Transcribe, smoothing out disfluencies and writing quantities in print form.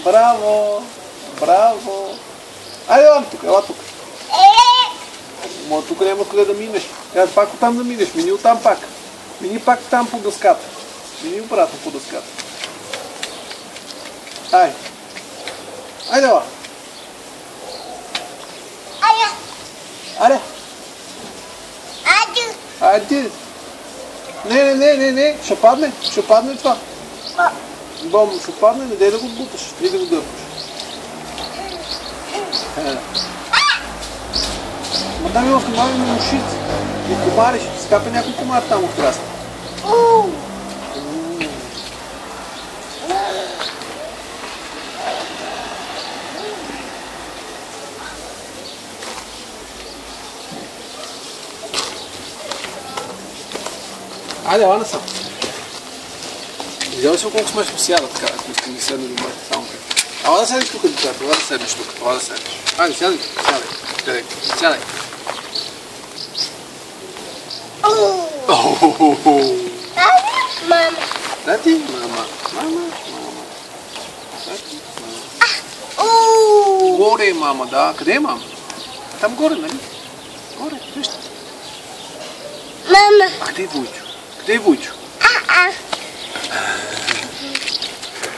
Браво! Браво! Айде, ела тук, ела тук. Ма тук няма къде да минеш. Трябва пак оттам да минеш. Мини оттам пак. Мини пак там по дъската. Мини обратно по дъската. Айде. Айде, ела. Айде. Айде. Не. Ще падне това. Бом, ще падне, не дай да го буташ. Не да го дърпаш. Ма дай ми внимавай на мушици. И комари, ще ти скапе някой комар там от храста. Айде, ела насам. Видял ли си колко смешно сяда така, ако искам да седна до моята само така. Ела да седиш тук, децата, ела да седнеш тук, ела да седнеш. Айде, сядай. Мама. Тати, мама. Горе е мама, да. Къде е мама? Там горе, нали? Горе, вижте. Мама. А къде е Войчо?